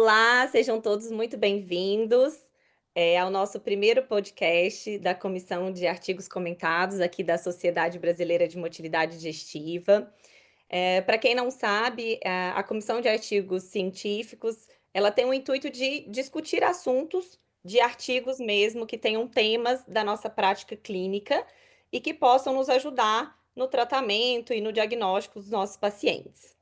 Olá, sejam todos muito bem-vindos ao nosso primeiro podcast da Comissão de Artigos Comentados aqui da Sociedade Brasileira de Motilidade Digestiva. Para quem não sabe, a Comissão de Artigos Científicos, ela tem o intuito de discutir assuntos de artigos mesmo que tenham temas da nossa prática clínica e que possam nos ajudar no tratamento e no diagnóstico dos nossos pacientes.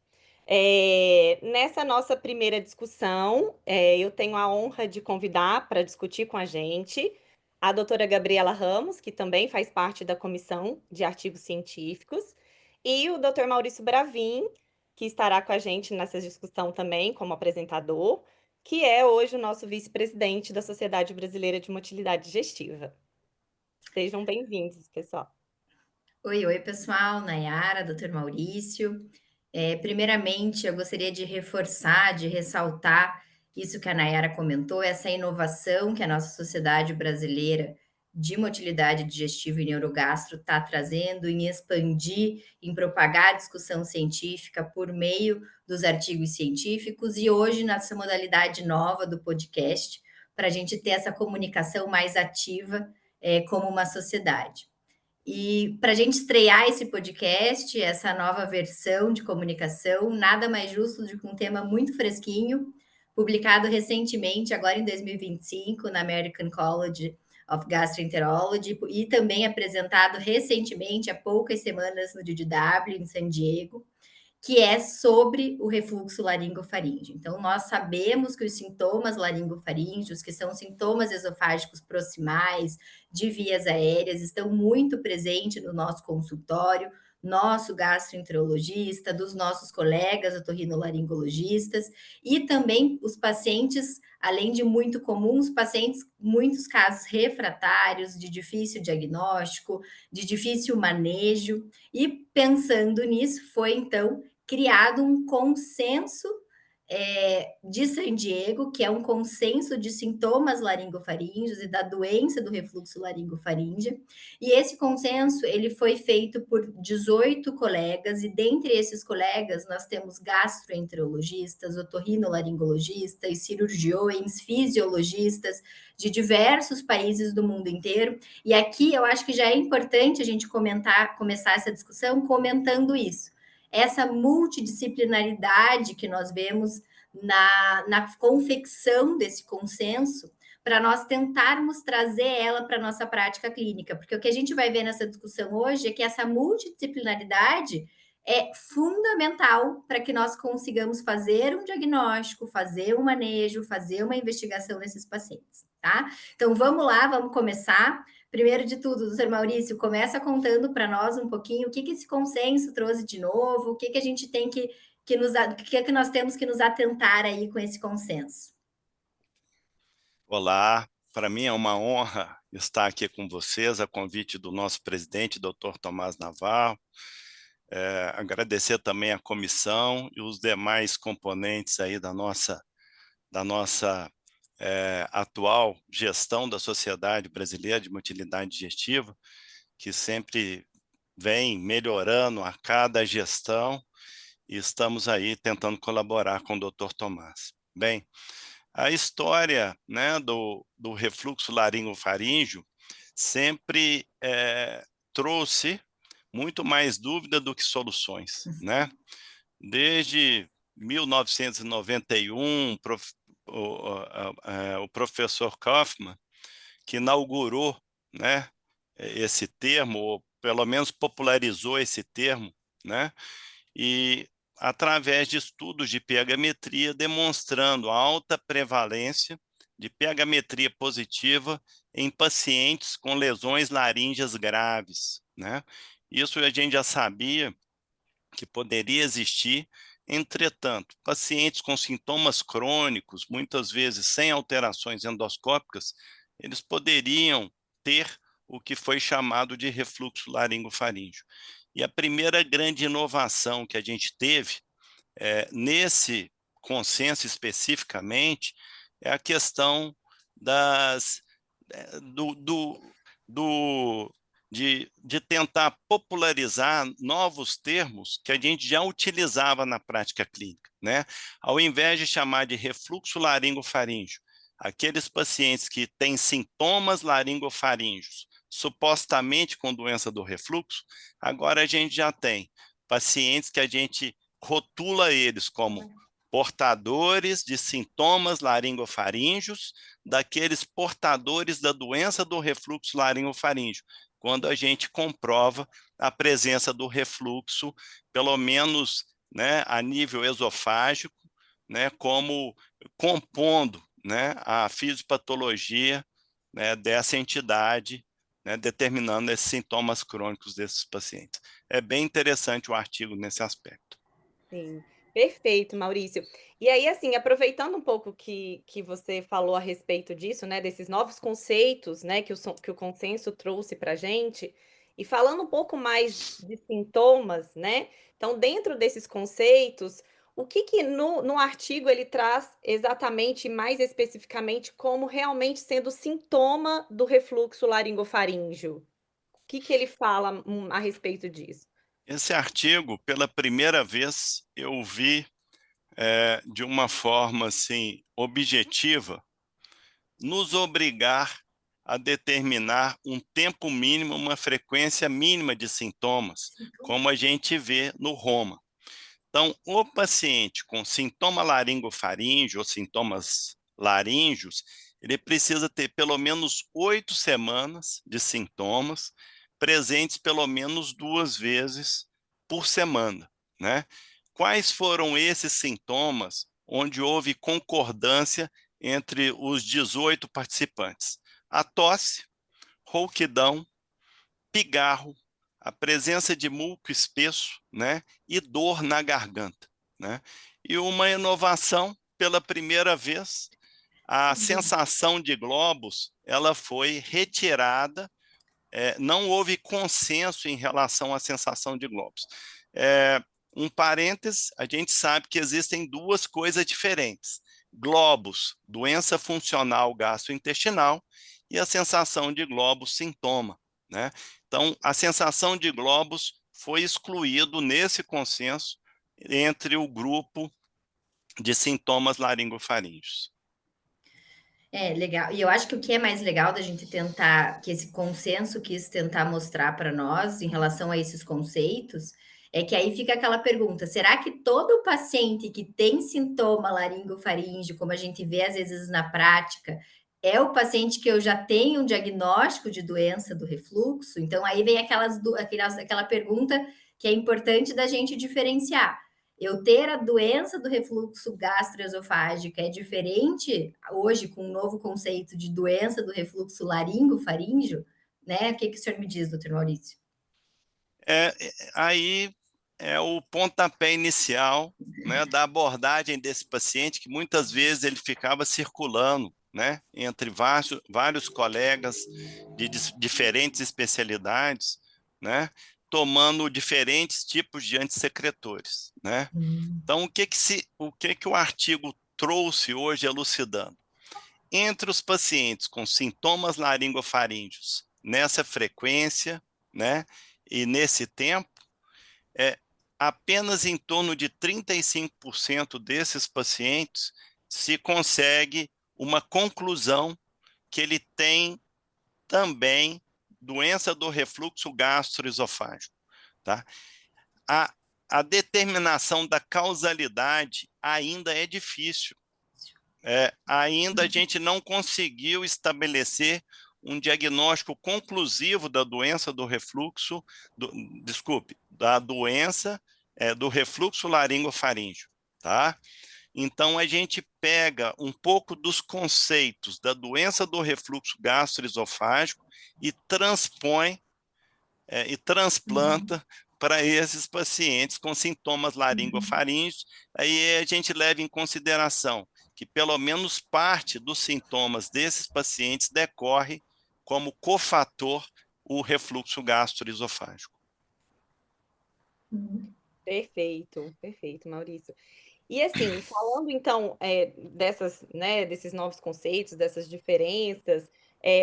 Nessa nossa primeira discussão, eu tenho a honra de convidar para discutir com a gente a doutora Gabriela Ramos, que também faz parte da Comissão de Artigos Científicos, e o doutor Maurício Bravin, que estará com a gente nessa discussão também como apresentador, que é hoje o nosso vice-presidente da Sociedade Brasileira de Motilidade Digestiva. Sejam bem-vindos, pessoal. Oi, pessoal, Nayara, doutor Maurício. Primeiramente, eu gostaria de reforçar, de ressaltar isso que a Nayara comentou, essa inovação que a nossa Sociedade Brasileira de Motilidade Digestiva e Neurogastro está trazendo em expandir, em propagar a discussão científica por meio dos artigos científicos e hoje nessa modalidade nova do podcast, para a gente ter essa comunicação mais ativa como uma sociedade. E para a gente estrear esse podcast, essa nova versão de comunicação, nada mais justo do que um tema muito fresquinho, publicado recentemente, agora em 2025, na American College of Gastroenterology, e também apresentado recentemente, há poucas semanas, no DDW, em San Diego, que é sobre o refluxo laringofaríngeo. Então, nós sabemos que os sintomas laringofaríngeos, que são sintomas esofágicos proximais, de vias aéreas, estão muito presentes no nosso consultório, nosso gastroenterologista, dos nossos colegas otorrinolaringologistas, e também os pacientes, além de muito comuns, pacientes, muitos casos refratários, de difícil diagnóstico, de difícil manejo, e pensando nisso, foi então criado um consenso de San Diego, que é um consenso de sintomas laringofaríngeos e da doença do refluxo laringofaríngeo. E esse consenso ele foi feito por 18 colegas, e dentre esses colegas nós temos gastroenterologistas, otorrinolaringologistas, cirurgiões, fisiologistas de diversos países do mundo inteiro. E aqui eu acho que já é importante a gente começar essa discussão comentando isso. Essa multidisciplinaridade que nós vemos na confecção desse consenso, para nós tentarmos trazer ela para a nossa prática clínica, porque o que a gente vai ver nessa discussão hoje é que essa multidisciplinaridade é fundamental para que nós consigamos fazer um diagnóstico, fazer um manejo, fazer uma investigação nesses pacientes, tá? Então vamos lá, vamos começar. Primeiro de tudo, doutor Maurício, começa contando para nós um pouquinho o que esse consenso trouxe de novo, o que a gente tem que nós temos que nos atentar aí com esse consenso. Olá, para mim é uma honra estar aqui com vocês, a convite do nosso presidente, Dr. Tomás Navarro. Agradecer também a comissão e os demais componentes aí da nossa atual gestão da Sociedade Brasileira de Motilidade Digestiva, que sempre vem melhorando a cada gestão, e estamos aí tentando colaborar com o Dr. Tomás. Bem, a história, né, do refluxo laringofaríngeo sempre trouxe muito mais dúvida do que soluções, né? Desde 1991, o professor Kaufman, que inaugurou, né, esse termo, ou pelo menos popularizou esse termo, né? E através de estudos de pH-metria, demonstrando a alta prevalência de pH-metria positiva em pacientes com lesões laríngeas graves, né? Isso a gente já sabia que poderia existir. Entretanto, pacientes com sintomas crônicos, muitas vezes sem alterações endoscópicas, eles poderiam ter o que foi chamado de refluxo laringofaríngeo. E a primeira grande inovação que a gente teve nesse consenso especificamente é a questão de tentar popularizar novos termos que a gente já utilizava na prática clínica, né? Ao invés de chamar de refluxo laringofaríngeo, aqueles pacientes que têm sintomas laringofaríngeos, supostamente com doença do refluxo, agora a gente já tem pacientes que a gente rotula eles como portadores de sintomas laringofaríngeos, daqueles portadores da doença do refluxo laringofaríngeo, quando a gente comprova a presença do refluxo, pelo menos, né, a nível esofágico, né, como compondo, né, a fisiopatologia, né, dessa entidade, né, determinando esses sintomas crônicos desses pacientes. É bem interessante o artigo nesse aspecto. Sim, perfeito, Maurício. E aí, assim, aproveitando um pouco que você falou a respeito disso, né, desses novos conceitos, né, que o consenso trouxe para a gente, e falando um pouco mais de sintomas, né, então, dentro desses conceitos, o que no artigo ele traz exatamente, mais especificamente, como realmente sendo sintoma do refluxo laringofaríngeo? O que ele fala a respeito disso? Esse artigo, pela primeira vez, eu vi de uma forma assim, objetiva, nos obrigar a determinar um tempo mínimo, uma frequência mínima de sintomas, como a gente vê no Roma. Então, o paciente com sintoma laringofaríngeo ou sintomas laríngeos, ele precisa ter pelo menos 8 semanas de sintomas, presentes pelo menos 2 vezes por semana, né? Quais foram esses sintomas onde houve concordância entre os 18 participantes? A tosse, rouquidão, pigarro, a presença de muco espesso, né, e dor na garganta, né? E uma inovação, pela primeira vez, a sensação de globos, ela foi retirada, não houve consenso em relação à sensação de globos. Um parênteses, a gente sabe que existem duas coisas diferentes: globos, doença funcional gastrointestinal, e a sensação de globos, sintoma, né? Então, a sensação de globos foi excluído nesse consenso entre o grupo de sintomas laringofaríngeos. Legal. E eu acho que o que é mais legal da gente tentar, que esse consenso quis tentar mostrar para nós em relação a esses conceitos, é que aí fica aquela pergunta: será que todo paciente que tem sintoma laringofaríngeo, como a gente vê às vezes na prática, é o paciente que eu já tenho um diagnóstico de doença do refluxo? Então aí vem aquela pergunta que é importante da gente diferenciar. Eu ter a doença do refluxo gastroesofágico é diferente hoje com o novo conceito de doença do refluxo laringofaríngeo, né? O que o senhor me diz, doutor Maurício? Aí é o pontapé inicial, né, da abordagem desse paciente, que muitas vezes ele ficava circulando, né, entre vários colegas de diferentes especialidades, né, tomando diferentes tipos de antissecretores, né? Então, o que o artigo trouxe hoje elucidando? Entre os pacientes com sintomas laringofaríngeos nessa frequência, né, e nesse tempo, apenas em torno de 35% desses pacientes se consegue uma conclusão que ele tem também doença do refluxo gastroesofágico, tá? A, a determinação da causalidade ainda é difícil. Ainda a gente não conseguiu estabelecer um diagnóstico conclusivo da doença do refluxo, da doença do refluxo laringofaríngeo, tá? Então, a gente pega um pouco dos conceitos da doença do refluxo gastroesofágico e transpõe e transplanta para esses pacientes com sintomas laringofaríngeos. Aí a gente leva em consideração que pelo menos parte dos sintomas desses pacientes decorre como cofator o refluxo gastroesofágico. Perfeito, perfeito, Maurício. E assim, falando então dessas, né, desses novos conceitos, dessas diferenças,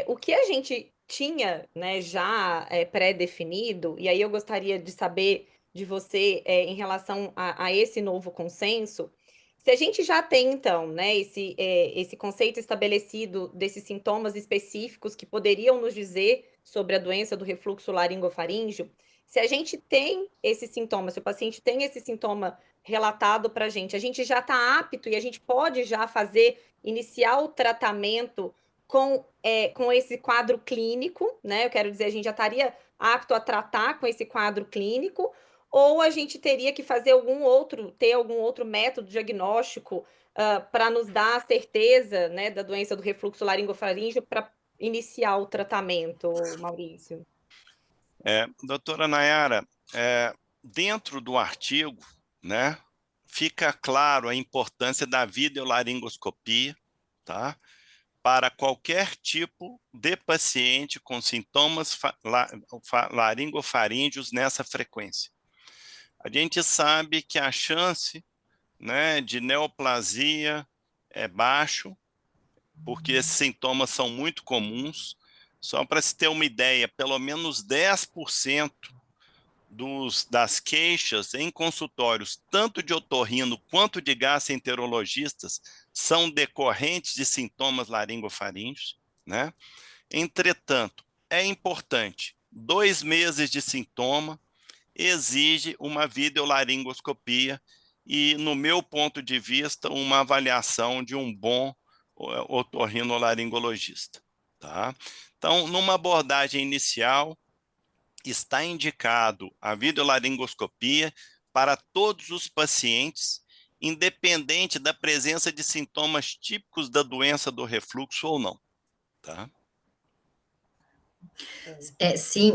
O que a gente tinha, né, já pré-definido, e aí eu gostaria de saber de você em relação a esse novo consenso, se a gente já tem, então, né, esse conceito estabelecido desses sintomas específicos que poderiam nos dizer sobre a doença do refluxo laringofaríngeo, se a gente tem esse sintoma, se o paciente tem esse sintoma relatado para a gente já está apto e a gente pode já iniciar o tratamento com esse quadro clínico, né? Eu quero dizer, a gente já estaria apto a tratar com esse quadro clínico, ou a gente teria que ter algum outro método diagnóstico para nos dar a certeza, né, da doença do refluxo laringofaríngeo para iniciar o tratamento, Maurício? Doutora Nayara, dentro do artigo, né, fica claro a importância da videolaringoscopia, tá? Para qualquer tipo de paciente com sintomas laringofaríngeos nessa frequência. A gente sabe que a chance, né, de neoplasia é baixo, porque esses sintomas são muito comuns. Só para se ter uma ideia, pelo menos 10% das queixas em consultórios, tanto de otorrino quanto de gastroenterologistas, são decorrentes de sintomas laringofaríngeos, né? Entretanto, é importante, 2 meses de sintoma exige uma videolaringoscopia e, no meu ponto de vista, uma avaliação de um bom otorrinolaringologista, tá? Então, numa abordagem inicial, está indicado a videolaringoscopia para todos os pacientes, independente da presença de sintomas típicos da doença do refluxo ou não, tá? Sim,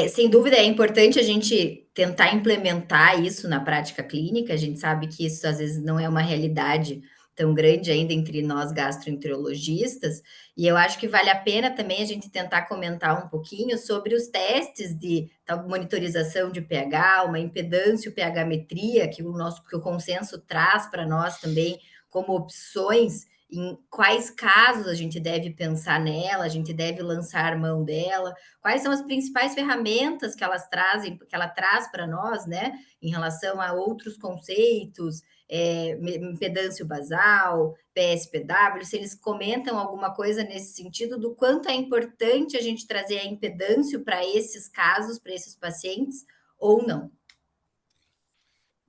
sem dúvida é importante a gente tentar implementar isso na prática clínica. A gente sabe que isso às vezes não é uma realidade tão grande ainda entre nós gastroenterologistas, e eu acho que vale a pena também a gente tentar comentar um pouquinho sobre os testes de tal monitorização de pH, uma impedância pH-metria, que o consenso traz para nós também como opções em quais casos a gente deve pensar nela, a gente deve lançar mão dela, quais são as principais ferramentas que ela traz para nós, né, em relação a outros conceitos, impedância basal, PSPW, se eles comentam alguma coisa nesse sentido do quanto é importante a gente trazer a impedância para esses casos, para esses pacientes, ou não.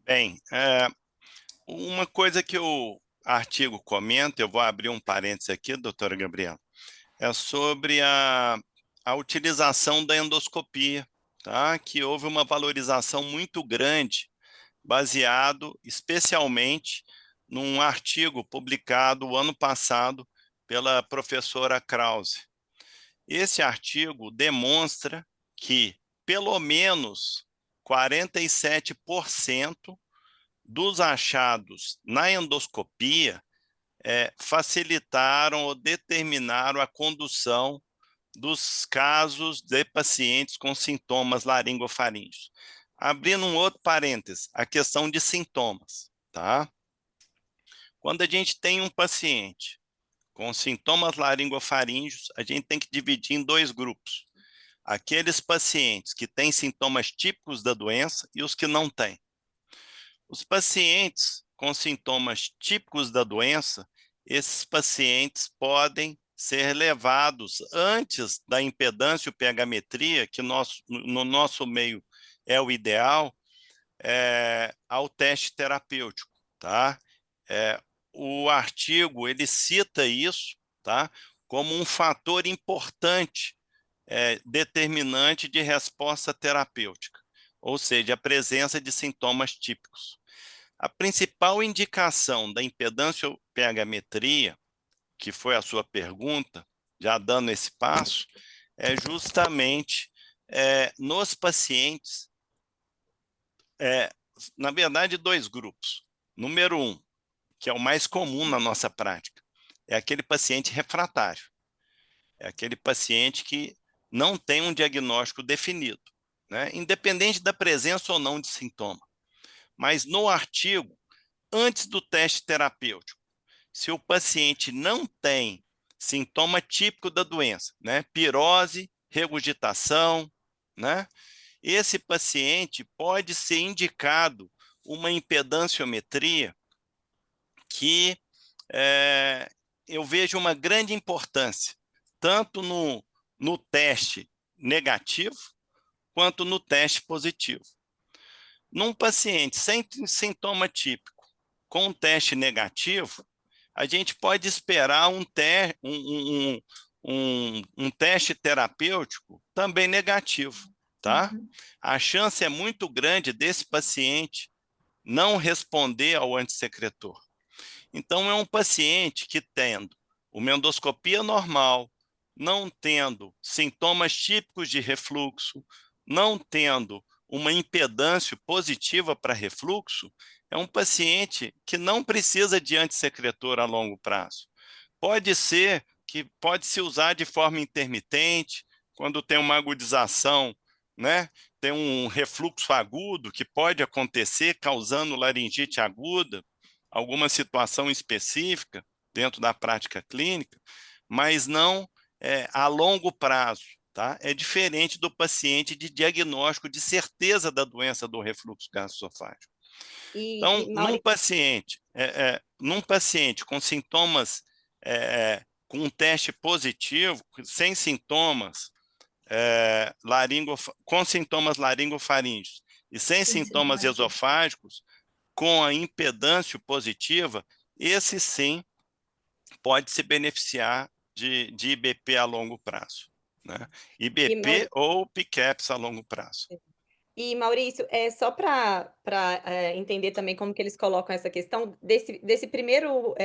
Bem, uma coisa que o artigo comenta, eu vou abrir um parênteses aqui, doutora Gabriela, é sobre a utilização da endoscopia, tá? Que houve uma valorização muito grande, baseado especialmente num artigo publicado o ano passado pela professora Krause. Esse artigo demonstra que pelo menos 47% dos achados na endoscopia facilitaram ou determinaram a condução dos casos de pacientes com sintomas laringofaríngeos. Abrindo um outro parênteses, a questão de sintomas, tá? Quando a gente tem um paciente com sintomas laringofaríngeos, a gente tem que dividir em 2 grupos. Aqueles pacientes que têm sintomas típicos da doença e os que não têm. Os pacientes com sintomas típicos da doença, esses pacientes podem ser levados antes da impedância pH-metria, que no nosso meio é o ideal, ao teste terapêutico, tá? O artigo, ele cita isso, tá? Como um fator importante, determinante de resposta terapêutica, ou seja, a presença de sintomas típicos. A principal indicação da impedância pH-metria, que foi a sua pergunta, já dando esse passo, é justamente nos pacientes, na verdade, 2 grupos. Número 1, que é o mais comum na nossa prática, é aquele paciente refratário. É aquele paciente que não tem um diagnóstico definido, né? Independente da presença ou não de sintoma. Mas no artigo, antes do teste terapêutico, se o paciente não tem sintoma típico da doença, né? Pirose, regurgitação, né? Esse paciente pode ser indicado uma impedanciometria que eu vejo uma grande importância, tanto no teste negativo, quanto no teste positivo. Num paciente sem sintoma típico, com um teste negativo, a gente pode esperar um teste terapêutico também negativo, tá? A chance é muito grande desse paciente não responder ao antissecretor. Então, é um paciente que tendo uma endoscopia normal, não tendo sintomas típicos de refluxo, não tendo uma impedância positiva para refluxo, é um paciente que não precisa de antissecretor a longo prazo. Pode ser que pode se usar de forma intermitente, quando tem uma agudização, né? Tem um refluxo agudo que pode acontecer causando laringite aguda, alguma situação específica dentro da prática clínica, mas não a longo prazo. Tá? É diferente do paciente de diagnóstico de certeza da doença do refluxo gastroesofágico. Então, num paciente com sintomas, com um teste positivo, sem sintomas, com sintomas laringofaríngeos e sem sintomas esofágicos, com a impedância positiva, esse sim pode se beneficiar de IBP a longo prazo, né? IBP ou PCAPS a longo prazo. E, Maurício, só para entender também como que eles colocam essa questão, desse primeiro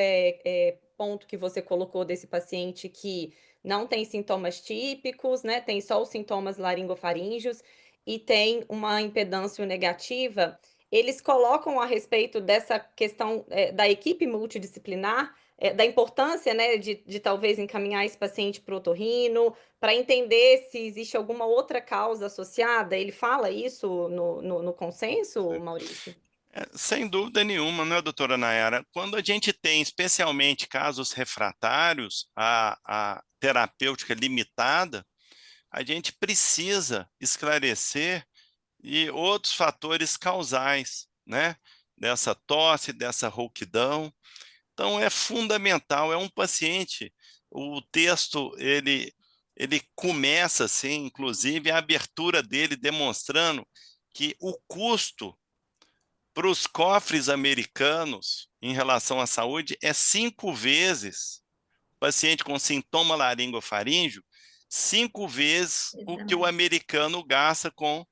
ponto que você colocou desse paciente que não tem sintomas típicos, né? Tem só os sintomas laringofaríngeos e tem uma impedância negativa, eles colocam a respeito dessa questão da equipe multidisciplinar, da importância, né, de talvez encaminhar esse paciente para o otorrino, para entender se existe alguma outra causa associada. Ele fala isso no consenso, Maurício? Sem dúvida nenhuma, né, doutora Nayara? Quando a gente tem, especialmente, casos refratários à terapêutica limitada, a gente precisa esclarecer e outros fatores causais, né? Dessa tosse, dessa rouquidão. Então, é fundamental, é um paciente, o texto, ele começa assim, inclusive, a abertura dele demonstrando que o custo para os cofres americanos em relação à saúde é 5 vezes, paciente com sintoma laringofaríngeo, 5 vezes o que o americano gasta com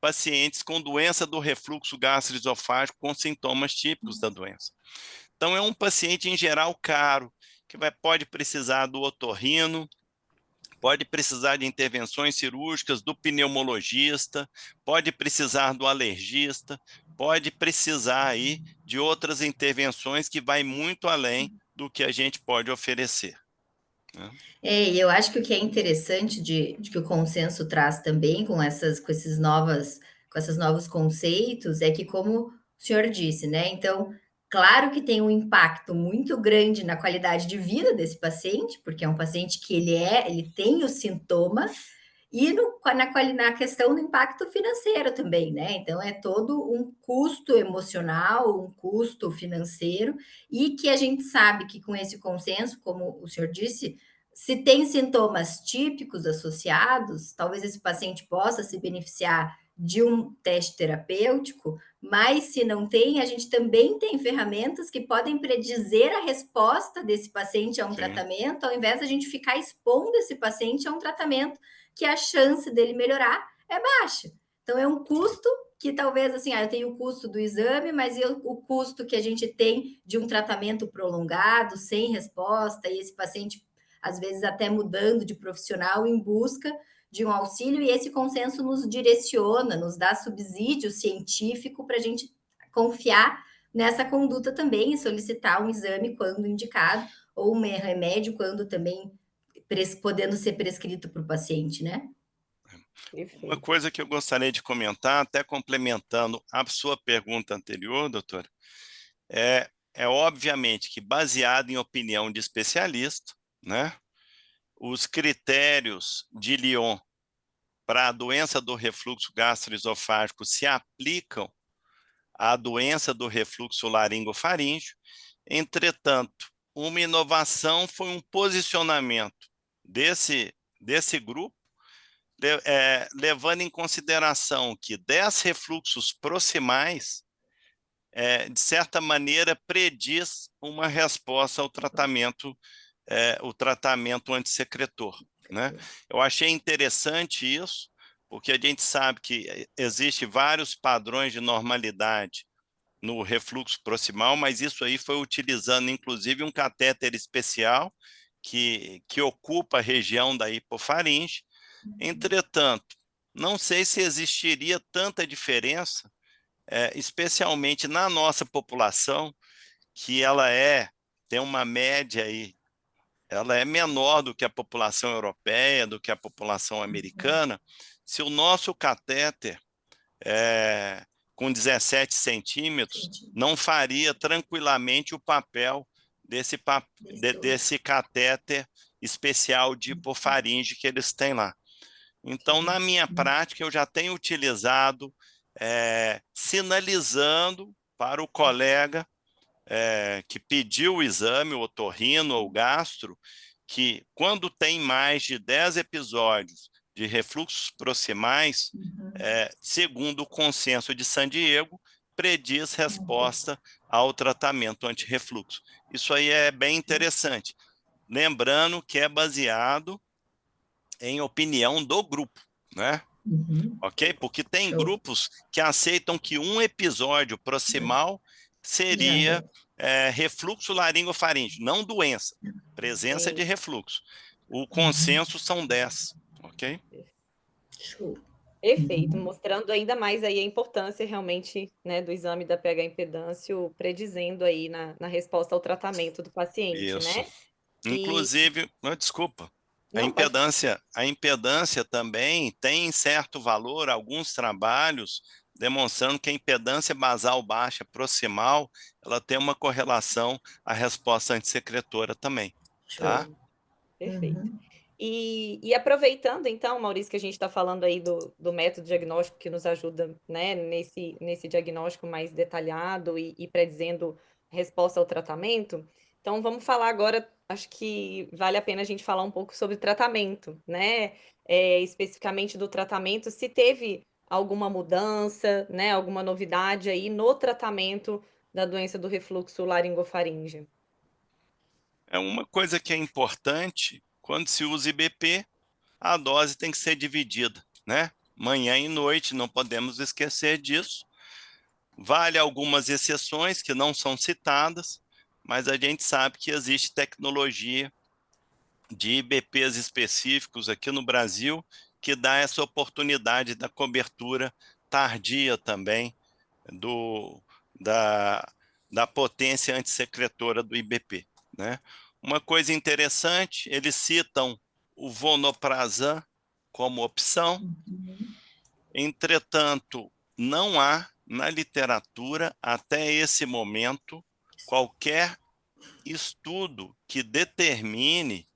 pacientes com doença do refluxo gastroesofágico com sintomas típicos da doença. Então, é um paciente, em geral, caro, que pode precisar do otorrino, pode precisar de intervenções cirúrgicas do pneumologista, pode precisar do alergista, pode precisar aí de outras intervenções que vai muito além do que a gente pode oferecer. E eu acho que o que é interessante de que o consenso traz também com esses novos conceitos é que, como o senhor disse, né? Então, claro que tem um impacto muito grande na qualidade de vida desse paciente, porque é um paciente que ele tem o sintoma, e na questão do impacto financeiro também, né? Então, é todo um custo emocional, um custo financeiro, e que a gente sabe que com esse consenso, como o senhor disse, se tem sintomas típicos associados, talvez esse paciente possa se beneficiar de um teste terapêutico, mas se não tem, a gente também tem ferramentas que podem predizer a resposta desse paciente a um tratamento, ao invés de a gente ficar expondo esse paciente a um tratamento que a chance dele melhorar é baixa. Então, é um custo que talvez, assim, eu tenho o custo do exame, mas o custo que a gente tem de um tratamento prolongado, sem resposta, e esse paciente, às vezes, até mudando de profissional em busca de um auxílio, e esse consenso nos direciona, nos dá subsídio científico para a gente confiar nessa conduta também e solicitar um exame quando indicado, ou um remédio quando também podendo ser prescrito para o paciente, né? Uma coisa que eu gostaria de comentar, até complementando a sua pergunta anterior, doutora, é obviamente que baseado em opinião de especialista, né? os critérios de Lyon para a doença do refluxo gastroesofágico se aplicam à doença do refluxo laringofaríngeo. Entretanto, uma inovação foi um posicionamento desse grupo, levando em consideração que 10 refluxos proximais, de certa maneira, prediz uma resposta ao tratamento, o tratamento antissecretor, né? Eu achei interessante isso, porque a gente sabe que existe vários padrões de normalidade no refluxo proximal, mas isso aí foi utilizando, inclusive, um catéter especial que ocupa a região da hipofaringe. Entretanto, não sei se existiria tanta diferença, especialmente na nossa população, que ela tem uma média aí, ela é menor do que a população europeia, do que a população americana. Se o nosso catéter com 17 centímetros não faria tranquilamente o papel desse catéter especial de hipofaringe que eles têm lá. Então, na minha prática, eu já tenho utilizado, sinalizando para o colega que pediu o exame, o otorrino ou o gastro, que quando tem mais de 10 episódios de refluxos proximais, segundo o consenso de San Diego, prediz resposta ao tratamento antirrefluxo. Isso aí é bem interessante. Lembrando que é baseado em opinião do grupo, né? Ok? Porque tem grupos que aceitam que um episódio proximal seria refluxo laringofaríngeo, não doença, presença de refluxo. O consenso são 10, ok? Show. Perfeito, mostrando ainda mais aí a importância realmente, né, do exame da pH impedância, predizendo aí na resposta ao tratamento do paciente, Isso. né? Inclusive, desculpa, Não, pode falar. a impedância também tem certo valor, alguns trabalhos demonstrando que a impedância basal baixa proximal, ela tem uma correlação à resposta antissecretora também, tá? Show. Perfeito. E aproveitando, então, Maurício, que a gente está falando aí do método diagnóstico que nos ajuda, né, nesse diagnóstico mais detalhado e predizendo resposta ao tratamento, então vamos falar agora, acho que vale a pena a gente falar um pouco sobre tratamento, né? Especificamente do tratamento, se teve alguma mudança, né, alguma novidade aí no tratamento da doença do refluxo laringofaríngeo. É uma coisa que é importante, quando se usa IBP, a dose tem que ser dividida, né? Manhã e noite, não podemos esquecer disso. Vale algumas exceções que não são citadas, mas a gente sabe que existe tecnologia de IBPs específicos aqui no Brasil que dá essa oportunidade da cobertura tardia também da potência antissecretora do IBP, né? Uma coisa interessante, eles citam o vonoprazan como opção, entretanto, não há na literatura, até esse momento, qualquer estudo que determine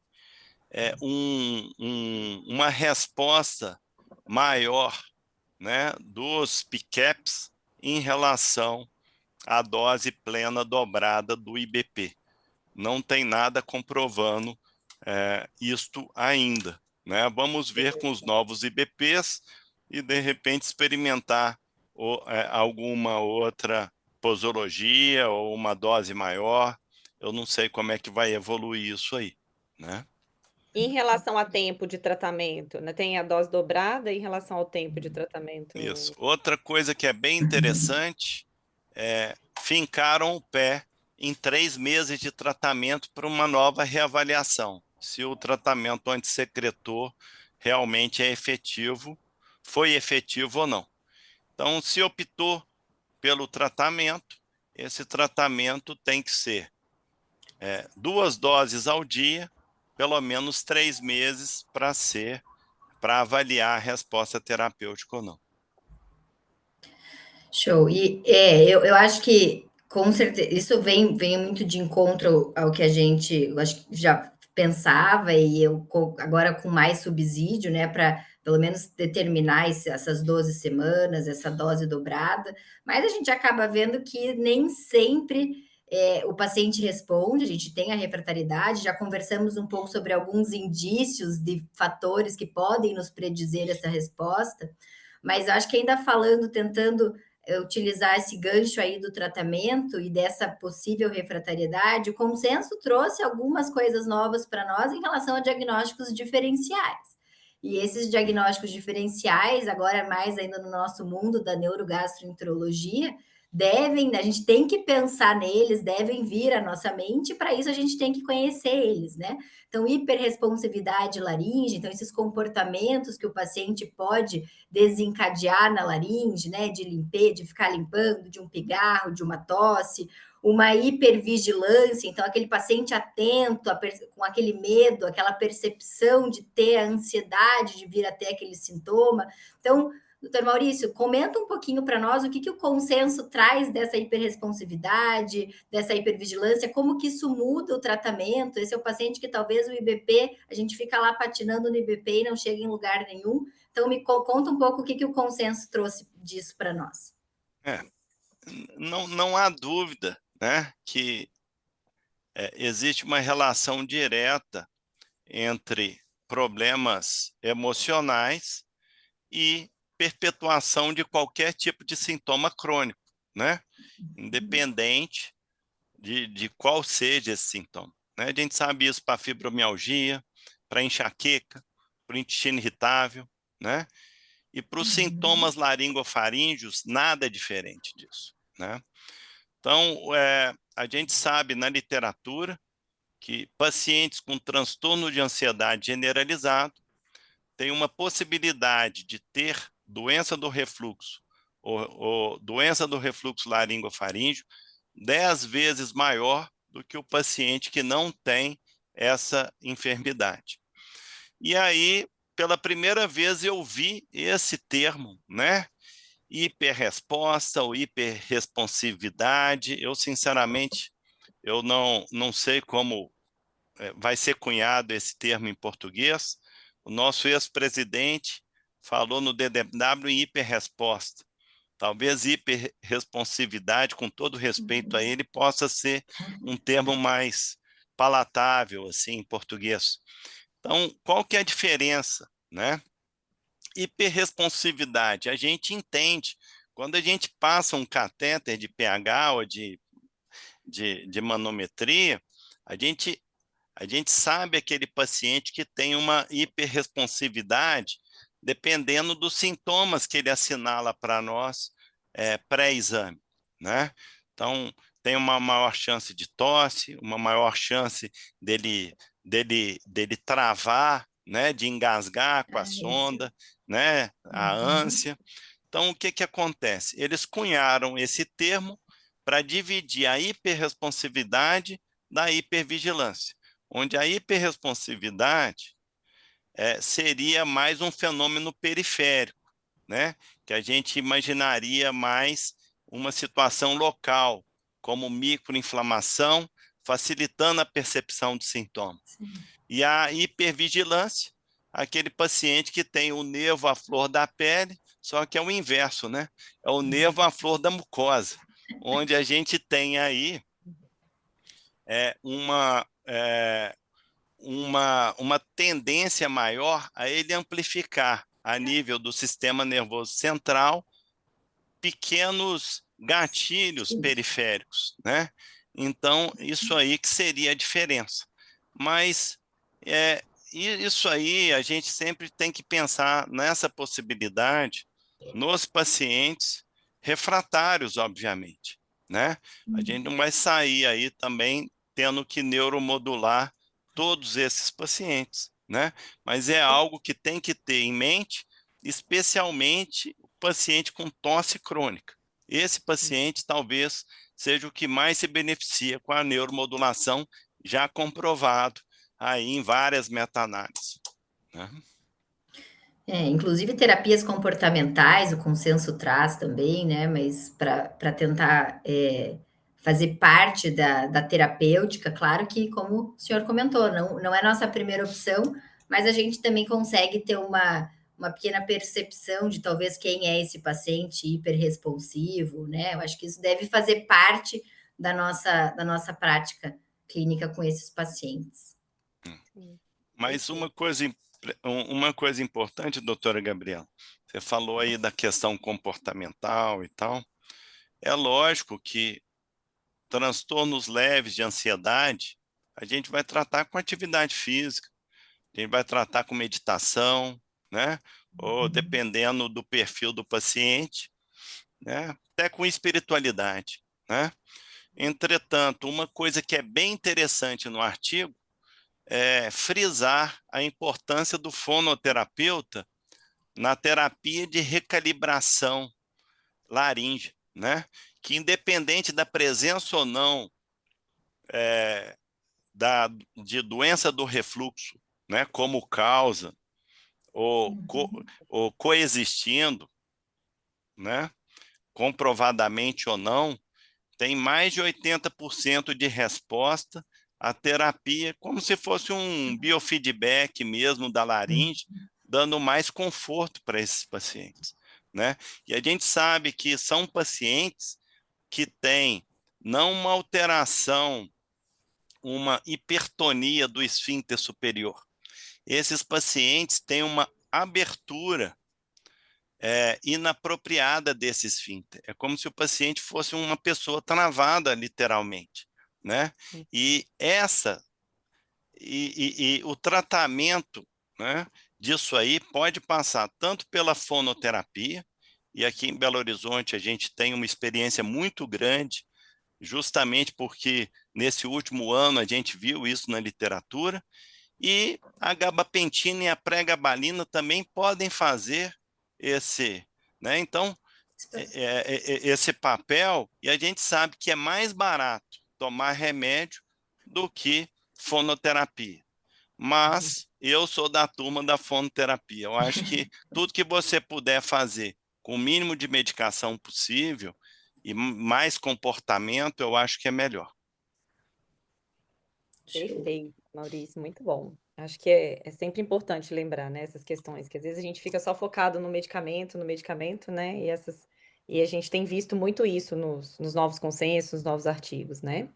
uma resposta maior, né, dos PCAPs em relação à dose plena dobrada do IBP. Não tem nada comprovando isto ainda, né? Vamos ver com os novos IBPs e, de repente, experimentar alguma outra posologia ou uma dose maior. Eu não sei como é que vai evoluir isso aí, né? Em relação a tempo de tratamento, né? Tem a dose dobrada em relação ao tempo de tratamento. Isso. Outra coisa que é bem interessante fincaram o pé em 3 meses de tratamento para uma nova reavaliação, se o tratamento antissecretor realmente é efetivo, foi efetivo ou não. Então, se optou pelo tratamento, esse tratamento tem que ser 2 doses ao dia, pelo menos 3 meses para avaliar a resposta terapêutica ou não. Show. E eu acho que, com certeza, isso vem muito de encontro ao que a gente, eu acho que já pensava, e eu agora com mais subsídio, né, para pelo menos determinar essas 12 semanas, essa dose dobrada, mas a gente acaba vendo que nem sempre o paciente responde, a gente tem a refratariedade, já conversamos um pouco sobre alguns indícios de fatores que podem nos predizer essa resposta, mas acho que ainda falando, tentando utilizar esse gancho aí do tratamento e dessa possível refratariedade, o consenso trouxe algumas coisas novas para nós em relação a diagnósticos diferenciais. E esses diagnósticos diferenciais, agora mais ainda no nosso mundo da neurogastroenterologia, a gente tem que pensar neles, devem vir à nossa mente, para isso a gente tem que conhecer eles, né? Então, hiperresponsividade laríngea, então esses comportamentos que o paciente pode desencadear na laringe, né, de ficar limpando, de um pigarro, de uma tosse, uma hipervigilância, então aquele paciente atento, com aquele medo, aquela percepção de ter a ansiedade de vir até aquele sintoma. Então, doutor Maurício, comenta um pouquinho para nós o que o consenso traz dessa hiperresponsividade, dessa hipervigilância, como que isso muda o tratamento. Esse é o paciente que talvez o IBP, a gente fica lá patinando no IBP e não chega em lugar nenhum. Então, me conta um pouco o que o consenso trouxe disso para nós. Não há dúvida, né, que existe uma relação direta entre problemas emocionais e perpetuação de qualquer tipo de sintoma crônico, né, independente de qual seja esse sintoma, né? A gente sabe isso para fibromialgia, para enxaqueca, para o intestino irritável, né? E para os sintomas laringofaríngeos, nada é diferente disso, né? Então, a gente sabe na literatura que pacientes com transtorno de ansiedade generalizado têm uma possibilidade de ter doença do refluxo ou doença do refluxo laringofaríngeo 10 vezes maior do que o paciente que não tem essa enfermidade. E aí, pela primeira vez, eu vi esse termo, né? Hiperresposta ou hiperresponsividade. Eu, sinceramente, eu não sei como vai ser cunhado esse termo em português. O nosso ex-presidente falou no DDW em hiperresposta. Talvez hiperresponsividade, com todo respeito a ele, possa ser um termo mais palatável assim em português. Então, qual que é a diferença, né? Hiperresponsividade, a gente entende. Quando a gente passa um catéter de pH ou de manometria, a gente sabe aquele paciente que tem uma hiperresponsividade dependendo dos sintomas que ele assinala para nós pré-exame, né? Então, tem uma maior chance de tosse, uma maior chance dele travar, né? De engasgar com a sonda, né? A ânsia. Então, o que acontece? Eles cunharam esse termo para dividir a hiperresponsividade da hipervigilância, onde a hiperresponsividade seria mais um fenômeno periférico, né? Que a gente imaginaria mais uma situação local, como microinflamação, facilitando a percepção de sintomas. Sim. E a hipervigilância, aquele paciente que tem o nervo à flor da pele, só que é o inverso, né? É o nervo à flor da mucosa, onde a gente tem aí uma tendência maior a ele amplificar a nível do sistema nervoso central pequenos gatilhos periféricos, né? Então, isso aí que seria a diferença. Mas isso aí a gente sempre tem que pensar nessa possibilidade nos pacientes refratários, obviamente, né? A gente não vai sair aí também tendo que neuromodular todos esses pacientes, né? Mas é algo que tem que ter em mente, especialmente o paciente com tosse crônica. Esse paciente talvez seja o que mais se beneficia com a neuromodulação, já comprovado aí em várias meta-análises, né? Inclusive terapias comportamentais, o consenso traz também, né? Mas para tentar fazer parte da terapêutica. Claro que, como o senhor comentou, não é nossa primeira opção, mas a gente também consegue ter uma pequena percepção de talvez quem é esse paciente hiperresponsivo, né? Eu acho que isso deve fazer parte da nossa prática clínica com esses pacientes. Sim, Mas perfeito. uma coisa importante, doutora Gabriela, você falou aí da questão comportamental e tal. É lógico que transtornos leves de ansiedade, a gente vai tratar com atividade física, a gente vai tratar com meditação, né? Ou dependendo do perfil do paciente, né? Até com espiritualidade, né? Entretanto, uma coisa que é bem interessante no artigo é frisar a importância do fonoterapeuta na terapia de recalibração laríngea, né? Que independente da presença ou não de doença do refluxo, né, como causa, ou coexistindo, né, comprovadamente ou não, tem mais de 80% de resposta à terapia, como se fosse um biofeedback mesmo da laringe, dando mais conforto para esses pacientes, né? E a gente sabe que são pacientes que têm não uma alteração, uma hipertonia do esfíncter superior. Esses pacientes têm uma abertura inapropriada desse esfíncter. É como se o paciente fosse uma pessoa travada, literalmente, né? E o tratamento, né, disso aí pode passar tanto pela fonoterapia, e aqui em Belo Horizonte a gente tem uma experiência muito grande, justamente porque nesse último ano a gente viu isso na literatura, e a gabapentina e a pregabalina também podem fazer esse, né? Então, esse papel, e a gente sabe que é mais barato tomar remédio do que fonoterapia. Mas eu sou da turma da fonoterapia. Eu acho que tudo que você puder fazer com o mínimo de medicação possível e mais comportamento, eu acho que é melhor. Perfeito, Maurício, muito bom. Acho que é sempre importante lembrar, né, essas questões, que às vezes a gente fica só focado no medicamento, né, e a gente tem visto muito isso nos novos consensos, nos novos artigos, né?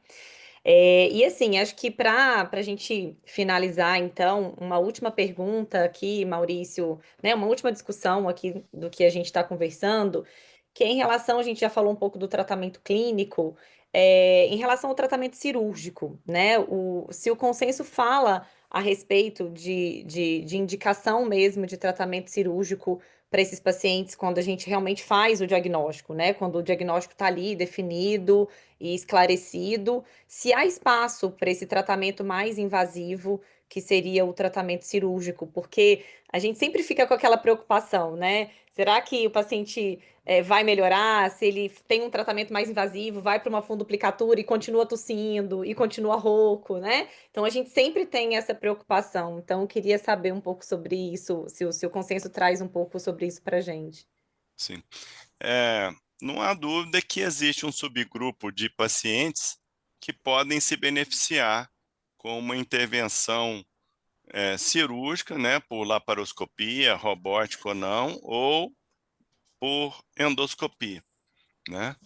E assim, acho que para a gente finalizar, então, uma última pergunta aqui, Maurício, né, uma última discussão aqui do que a gente está conversando, que é em relação, a gente já falou um pouco do tratamento clínico, em relação ao tratamento cirúrgico, né? Se o consenso fala a respeito de indicação mesmo de tratamento cirúrgico para esses pacientes, quando a gente realmente faz o diagnóstico, né? Quando o diagnóstico está ali definido e esclarecido, se há espaço para esse tratamento mais invasivo, que seria o tratamento cirúrgico, porque a gente sempre fica com aquela preocupação, né? Será que o paciente vai melhorar? Se ele tem um tratamento mais invasivo, vai para uma fundoplicatura e continua tossindo e continua rouco, né? Então a gente sempre tem essa preocupação. Então eu queria saber um pouco sobre isso, se o consenso traz um pouco sobre isso para a gente. Sim. Não há dúvida que existe um subgrupo de pacientes que podem se beneficiar com uma intervenção cirúrgica, né, por laparoscopia, robótica ou não, ou por endoscopia, né?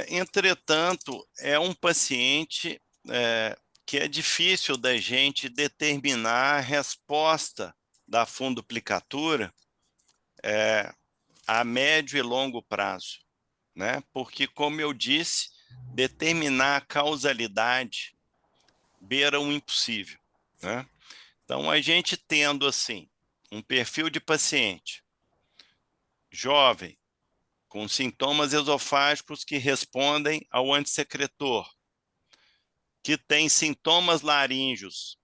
Entretanto, é um paciente que é difícil da gente determinar a resposta da fundoplicatura a médio e longo prazo, né? Porque, como eu disse, determinar a causalidade beira o impossível, né? Então, a gente tendo, assim, um perfil de paciente jovem, com sintomas esofágicos que respondem ao antissecretor, que tem sintomas laríngeos,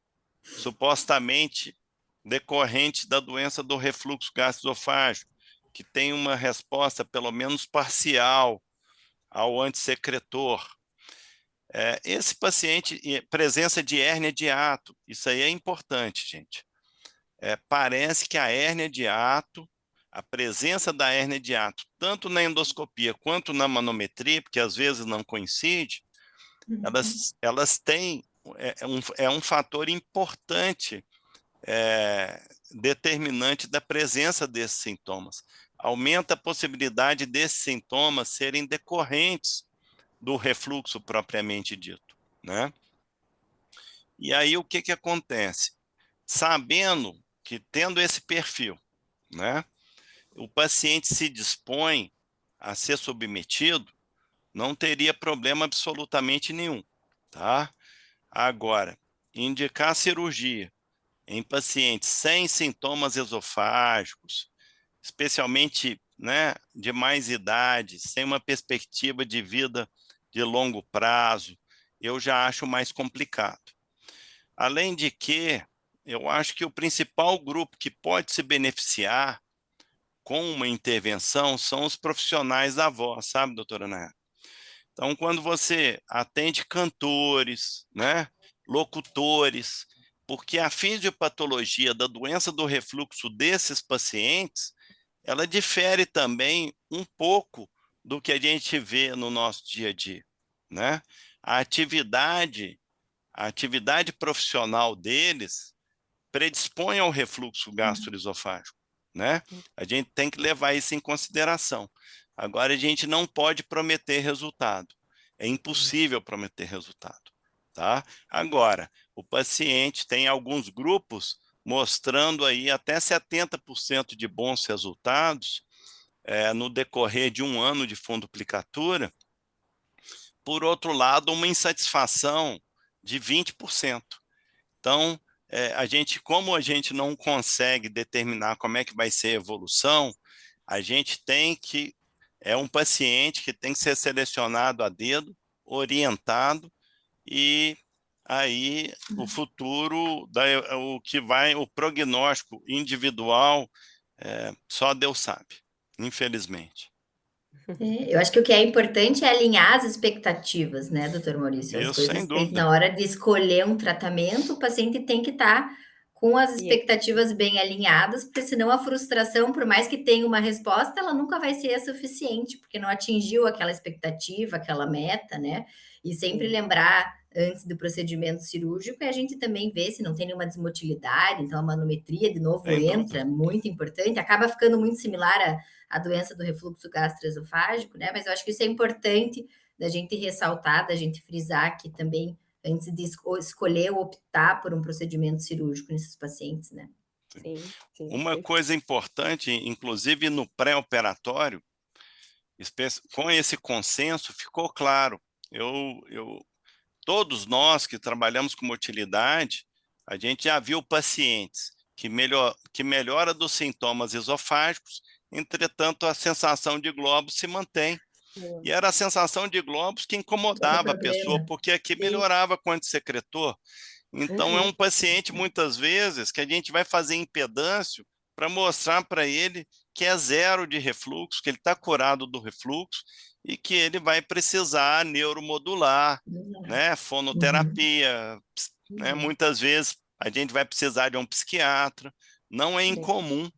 supostamente decorrentes da doença do refluxo gastroesofágico, que tem uma resposta pelo menos parcial ao antissecretor. Esse paciente, presença de hérnia de hiato, isso aí é importante, gente. Parece que a hérnia de hiato a presença da hérnia de hiato, tanto na endoscopia quanto na manometria, porque às vezes não coincide, elas têm, é um fator importante, determinante da presença desses sintomas. Aumenta a possibilidade desses sintomas serem decorrentes do refluxo propriamente dito, né? E aí o que acontece? Sabendo que tendo esse perfil, né, o paciente se dispõe a ser submetido, não teria problema absolutamente nenhum, tá? Agora, indicar cirurgia em pacientes sem sintomas esofágicos, especialmente, né, de mais idade, sem uma perspectiva de vida de longo prazo, eu já acho mais complicado. Além de que, eu acho que o principal grupo que pode se beneficiar com uma intervenção são os profissionais da voz, sabe, doutora Nayara? Então, quando você atende cantores, né, locutores, porque a fisiopatologia da doença do refluxo desses pacientes, ela difere também um pouco do que a gente vê no nosso dia a dia, né? A atividade profissional deles predispõe ao refluxo gastroesofágico, né? A gente tem que levar isso em consideração. Agora, a gente não pode prometer resultado. É impossível prometer resultado, tá? Agora, o paciente tem alguns grupos mostrando aí até 70% de bons resultados no decorrer de um ano de fundoplicatura. Por outro lado, uma insatisfação de 20%. Então, como a gente não consegue determinar como é que vai ser a evolução, a gente tem que, um paciente que tem que ser selecionado a dedo, orientado, e aí o futuro, o prognóstico individual, só Deus sabe, infelizmente. Eu acho que o que é importante é alinhar as expectativas, né, doutor Maurício? As Isso, sem coisas têm que, dúvida. na hora de escolher um tratamento, o paciente tem que estar com as E expectativas bem alinhadas, porque senão a frustração, por mais que tenha uma resposta, ela nunca vai ser suficiente, porque não atingiu aquela expectativa, aquela meta, né? E sempre lembrar, antes do procedimento cirúrgico, e a gente também vê se não tem nenhuma desmotilidade, então a manometria, de novo, Sem dúvida. entra, muito importante, acaba ficando muito similar a doença do refluxo gastroesofágico, né? Mas eu acho que isso é importante da gente ressaltar, da gente frisar aqui também, antes de escolher ou optar por um procedimento cirúrgico nesses pacientes, né? sim, sim, Uma perfeito. coisa importante, inclusive no pré-operatório, com esse consenso, ficou claro. Todos nós que trabalhamos com motilidade, a gente já viu pacientes que melhora dos sintomas esofágicos, entretanto, a sensação de globos se mantém. E era a sensação de globos que Todo incomodava a pessoa, problema. porque aqui Sim. melhorava com o antissecretor. Então, é um paciente, muitas vezes, que a gente vai fazer impedância para mostrar para ele que é zero de refluxo, que ele está curado do refluxo e que ele vai precisar neuromodular, né, Uhum. fonoterapia, né, muitas vezes a gente vai precisar de um psiquiatra. Não é incomum,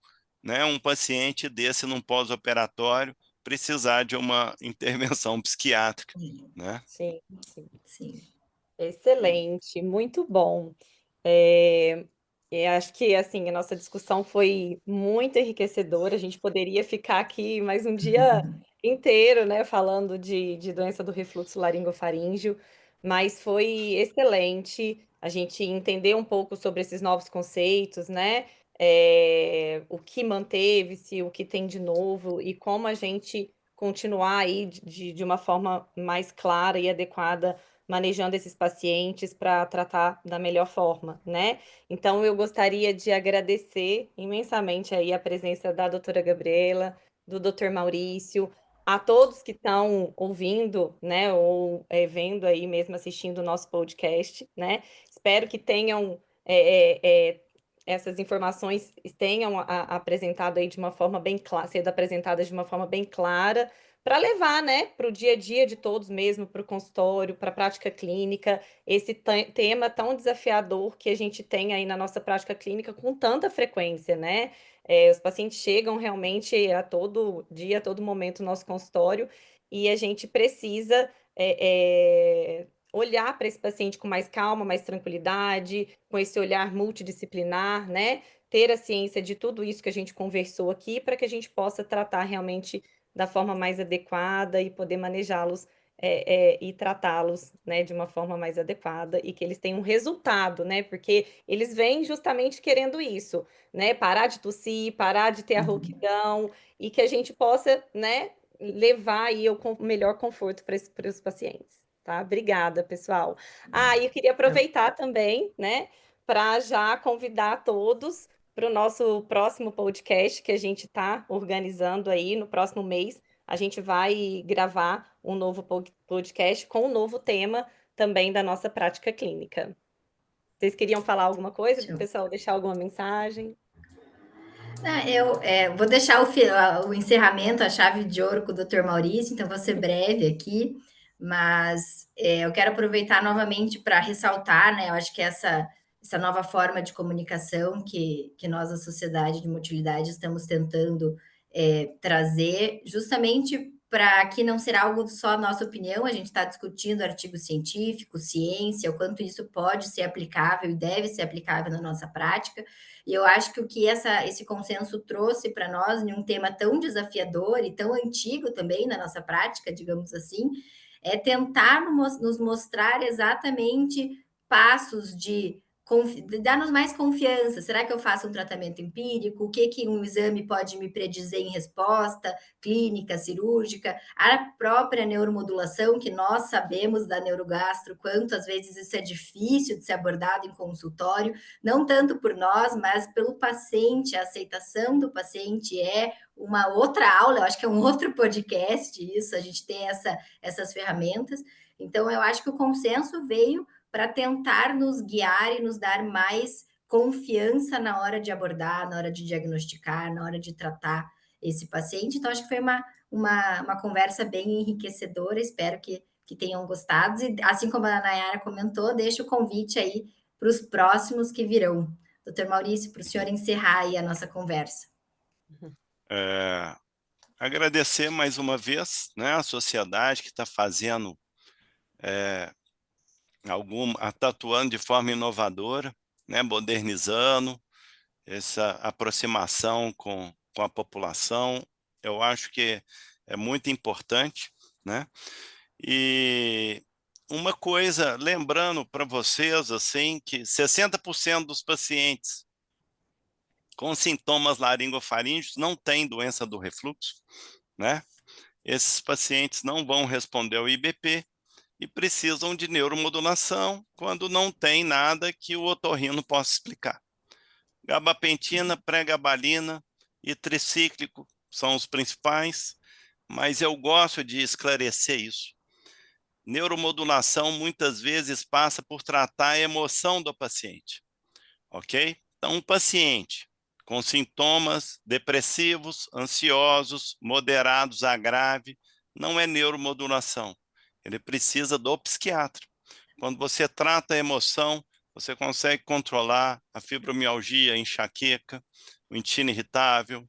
né, um paciente desse num pós-operatório precisar de uma intervenção psiquiátrica, né? Sim, sim. Sim. Excelente, muito bom. Eh, acho que, assim, a nossa discussão foi muito enriquecedora, a gente poderia ficar aqui mais um dia inteiro, né, falando de doença do refluxo laringofaríngeo, mas foi excelente a gente entender um pouco sobre esses novos conceitos, né, o que manteve-se, o que tem de novo e como a gente continuar aí de uma forma mais clara e adequada manejando esses pacientes para tratar da melhor forma, né. Então eu gostaria de agradecer imensamente aí a presença da doutora Gabriela, do doutor Maurício, a todos que estão ouvindo, né, ou, vendo aí mesmo, assistindo o nosso podcast, né. Espero que tenham, essas informações tenham apresentado aí de uma forma bem clara, sido apresentadas de uma forma bem clara, para levar, né, para o dia a dia de todos mesmo, para o consultório, para a prática clínica, esse tema tão desafiador que a gente tem aí na nossa prática clínica com tanta frequência, né? Os pacientes chegam realmente a todo dia, a todo momento no nosso consultório, e a gente precisa olhar para esse paciente com mais calma, mais tranquilidade, com esse olhar multidisciplinar, né? Ter a ciência de tudo isso que a gente conversou aqui, para que a gente possa tratar realmente da forma mais adequada e poder manejá-los e tratá-los, né, de uma forma mais adequada e que eles tenham um resultado, né? Porque eles vêm justamente querendo isso, né? Parar de tossir, parar de ter a rouquidão e que a gente possa, né, levar aí o melhor conforto para os pacientes, tá? Obrigada, pessoal. E eu queria aproveitar também, né, para já convidar todos para o nosso próximo podcast que a gente está organizando aí no próximo mês. A gente vai gravar um novo podcast com um novo tema também da nossa prática clínica. Vocês queriam falar alguma coisa, Show. pessoal? Deixar alguma mensagem? Eu vou deixar o encerramento, a chave de ouro com o Dr. Maurício, então vou ser breve aqui, mas eu quero aproveitar novamente para ressaltar, né? Eu acho que essa nova forma de comunicação que nós, a Sociedade de Motilidade, estamos tentando trazer, justamente para aqui não ser algo só nossa opinião, a gente está discutindo artigos científicos, ciência, o quanto isso pode ser aplicável e deve ser aplicável na nossa prática. E eu acho que o que esse consenso trouxe para nós, em um tema tão desafiador e tão antigo também na nossa prática, digamos assim, é tentar nos mostrar exatamente passos de dar-nos mais confiança. Será que eu faço um tratamento empírico? O que um exame pode me predizer em resposta clínica, cirúrgica? A própria neuromodulação, que nós sabemos da neurogastro, quanto às vezes isso é difícil de ser abordado em consultório, não tanto por nós, mas pelo paciente. A aceitação do paciente é uma outra aula, eu acho que é um outro podcast isso, a gente tem essas ferramentas. Então, eu acho que o consenso veio para tentar nos guiar e nos dar mais confiança na hora de abordar, na hora de diagnosticar, na hora de tratar esse paciente. Então, acho que foi uma conversa bem enriquecedora, espero que tenham gostado. E, assim como a Nayara comentou, deixo o convite aí para os próximos que virão. Doutor Maurício, para o senhor encerrar aí a nossa conversa. Agradecer mais uma vez, né, a sociedade que está fazendo está atuando de forma inovadora, né, modernizando essa aproximação com a população. Eu acho que é muito importante, né? E uma coisa, lembrando para vocês, assim, que 60% dos pacientes com sintomas laringofaríngeos não têm doença do refluxo, né? Esses pacientes não vão responder ao IBP e precisam de neuromodulação quando não tem nada que o otorrino possa explicar. Gabapentina, pregabalina e tricíclico são os principais, mas eu gosto de esclarecer isso. Neuromodulação muitas vezes passa por tratar a emoção do paciente, ok? Então, um paciente com sintomas depressivos, ansiosos, moderados a grave, não é neuromodulação. Ele precisa do psiquiatra. Quando você trata a emoção, você consegue controlar a fibromialgia, a enxaqueca, o intestino irritável,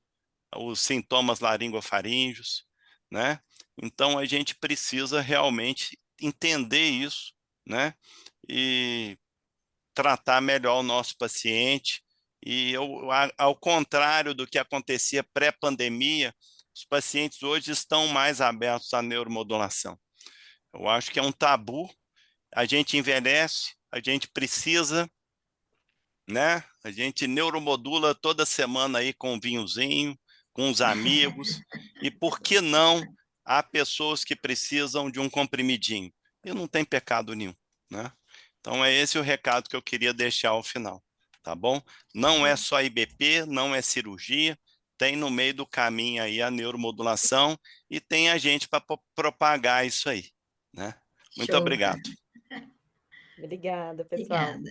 os sintomas laringofaríngeos, né? Então, a gente precisa realmente entender isso, né? E tratar melhor o nosso paciente. E ao contrário do que acontecia pré-pandemia, os pacientes hoje estão mais abertos à neuromodulação. Eu acho que é um tabu. A gente envelhece, a gente precisa, né? A gente neuromodula toda semana aí com um vinhozinho, com os amigos. E por que não há pessoas que precisam de um comprimidinho? E não tem pecado nenhum, né? Então é esse o recado que eu queria deixar ao final, tá bom? Não é só IBP, não é cirurgia, tem no meio do caminho aí a neuromodulação e tem a gente para propagar isso aí, né? Muito Show. Obrigada, pessoal. Obrigada.